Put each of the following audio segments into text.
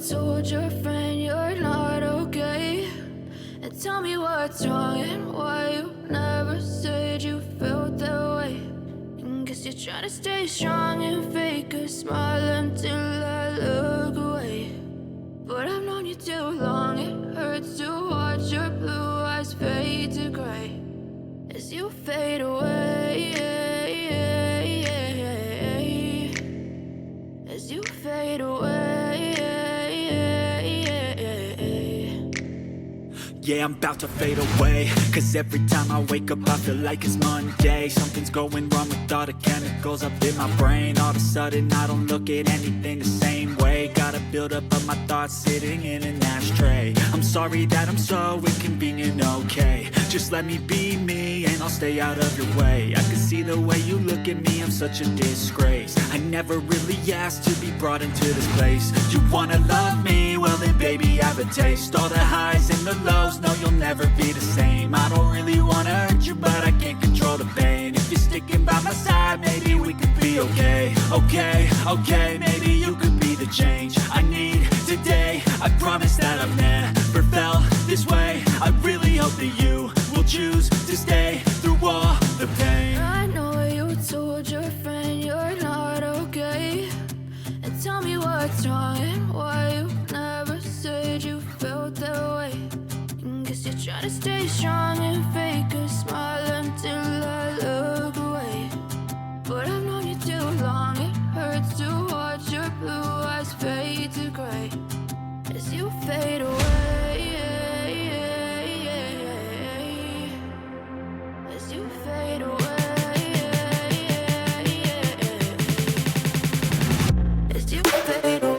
told your friend you're not okay? And tell me what's wrong and why you never said you felt that way. And guess you're trying to stay strong and fake a smile until I look away. But I've known you too long, it hurts to watch your blue eyes fade to gray as you fade away, as you fade away. Yeah, I'm about to fade away, cause every time I wake up I feel like it's Monday. Something's going wrong with all the chemicals up in my brain. All of a sudden I don't look at anything the same way. Gotta build up of my thoughts sitting in an ashtray. I'm sorry that I'm so inconvenient, okay? Just let me be me and I'll stay out of your way. I can see the way you look at me, I'm such a disgrace. I never really asked to be brought into this place. You wanna love me? Well then baby, have a taste. All the highs and the lows, no, you'll never be the same. I don't really wanna hurt you, but I can't control the pain. If you're sticking by my side, maybe we could be okay. Okay, maybe you could be the change I need today. I promise that I've never felt this way. I really hope that you will choose to stay through all the pain. I know you told your friend you're not okay. And tell me what's wrong and why you never said you felt that way. Guess you're trying to stay strong and fake a smile until I look away. But I've known you too long, it hurts to watch your blue eyes fade to gray as you fade away, as you fade away, as you fade away.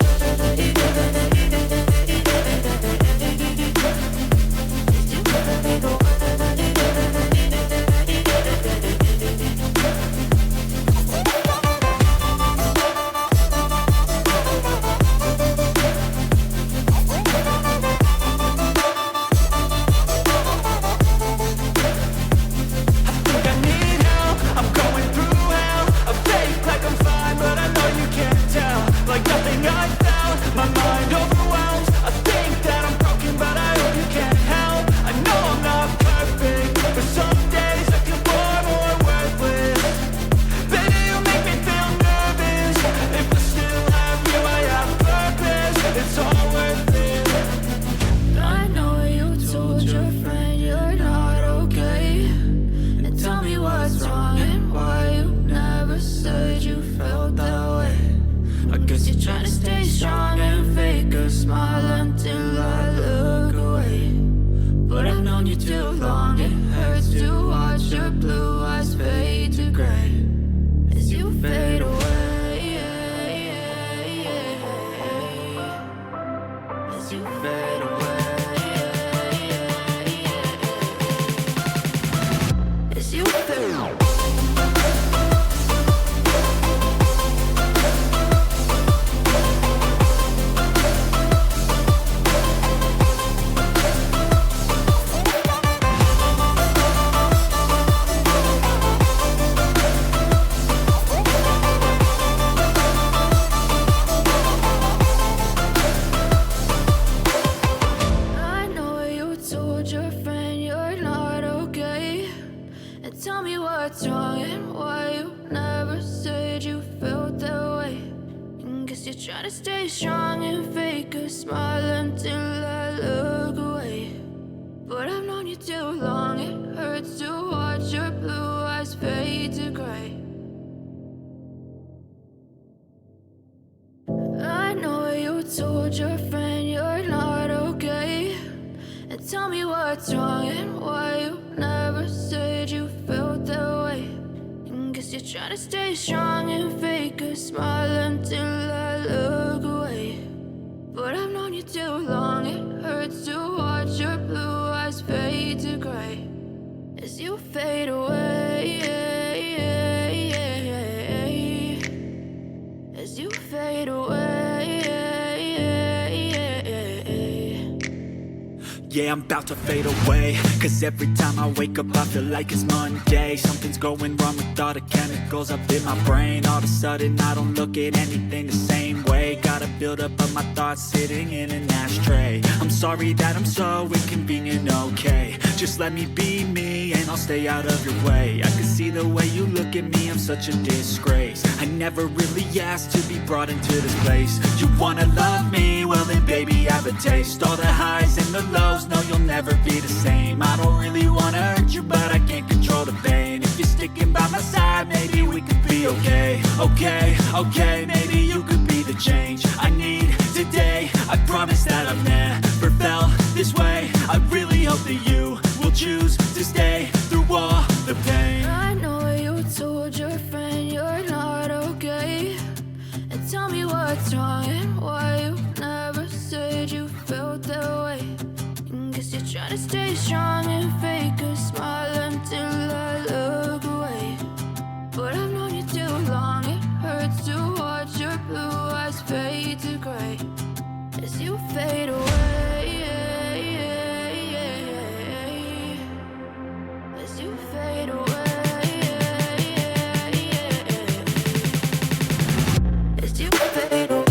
Try to stay strong and fake a smile until I look away. But I've known you too long, it hurts to watch your blue eyes fade to gray as you fade away, as you fade away. Yeah, I'm about to fade away, cause every time I wake up I feel like it's Monday. Something's going wrong with all the chemicals up in my brain. All of a sudden I don't look at anything the same way. Got a buildup of my thoughts sitting in an ashtray. I'm sorry that I'm so inconvenient, okay. Just let me be me and I'll stay out of your way. I can see the way you look at me, I'm such a disgrace. I never really asked to be brought into this place. You wanna love me? Well then baby, have a taste. All the highs and the lows, no, you'll never be the same. I don't really wanna hurt you, but I can't control the pain. If you're sticking by my side, maybe we could be okay. Okay, maybe you could be the change I need today. I promise that I've never felt this way. I really hope that you will choose to stay through all the pain. I know you told your friend you're not okay, and tell me what's wrong and why you never said you felt that way. And guess you're trying to stay strong and fake a smile until I look away. But I've known you too long, it hurts to watch your blue eyes fade to gray as you fade away. As you fade away. As you fade away.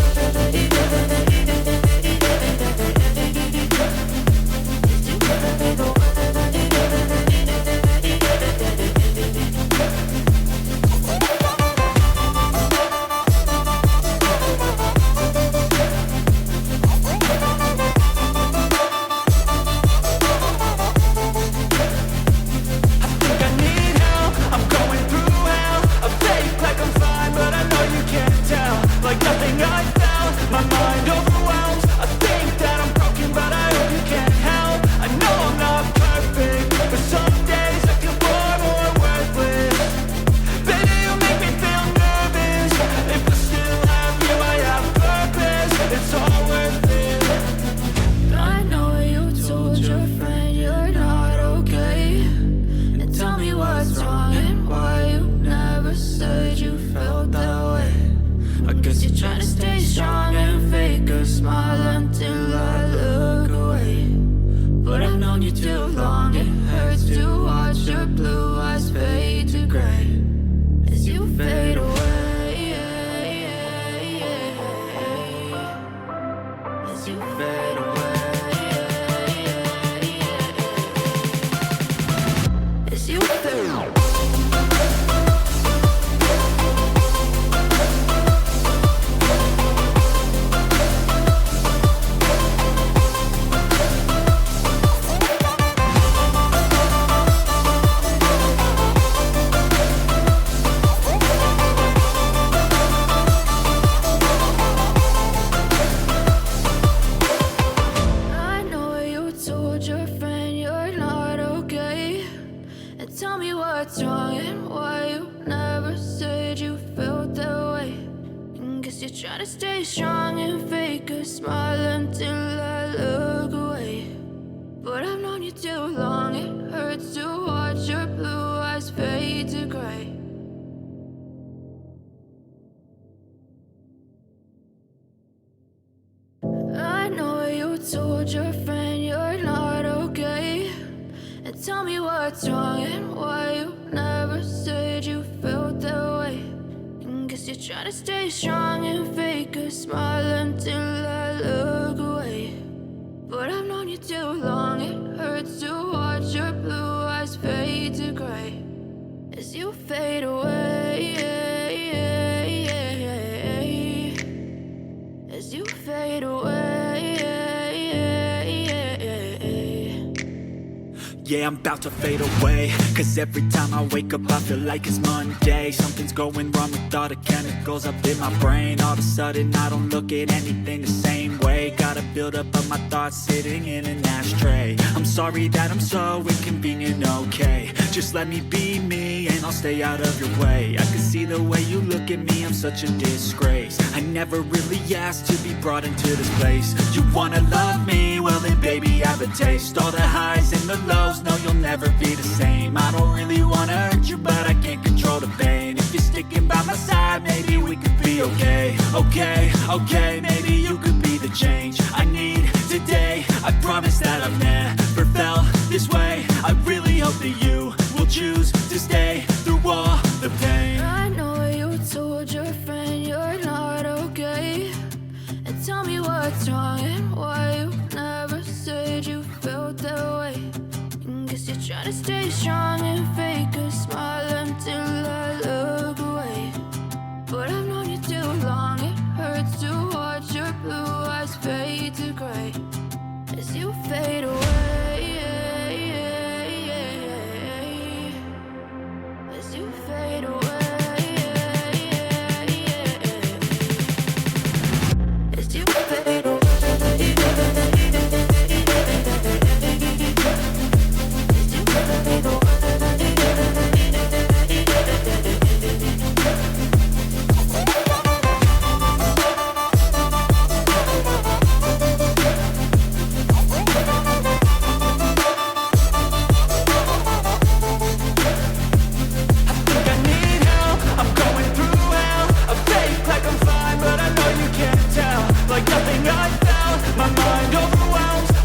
Like nothing I felt, my mind overwhelms. I think that I'm broken, but I hope you can't help. I know I'm not perfect, but some days I feel far more worthless. Baby, you make me feel nervous. If I still have you, I have purpose. It's all worth it. I know you told your friend you're not okay, and tell me what's wrong and why you never said you felt that way. I guess you're trying to stay strong and fake a smile until I look away. But I've known you too long, it hurts to watch your blue eyes fade to gray as you fade away. As you fade away. As you fade away. Tell me what's wrong and why you never said you felt that way. And guess you're trying to stay strong and fake a smile until I look away. But I've known you too long, it hurts to watch your blue eyes fade to gray. I know you told your friend you're not okay, and tell me what's wrong and why you never said you felt that way. And guess you're trying to stay strong and fake a smile until I look away. But I've known you too long, it hurts to watch your blue eyes fade to gray as you fade away. As you fade away. Yeah, I'm about to fade away, cause every time I wake up I feel like it's Monday. Something's going wrong with all the chemicals up in my brain. All of a sudden I don't look at anything the same way. Got a buildup of my thoughts sitting in an ashtray. I'm sorry that I'm so inconvenient, okay. Just let me be me and I'll stay out of your way. I can see the way you look at me, I'm such a disgrace. I never really asked to be brought into this place. You wanna love me? Well then baby, have a taste. All the highs and the lows, no, you'll never be the same. I don't really wanna hurt you, but I can't control the pain. If you're sticking by my side, maybe we could be okay. Okay, maybe you could be the change I need today. I promise that I've never what's wrong and why you never said you felt that way. Guess you're trying to stay strong and fake a smile until I look away. But I've known you too long, it hurts to watch your blue eyes fade to gray as you fade away. As you fade away. As you fade away. Like nothing I found, my mind overwhelms.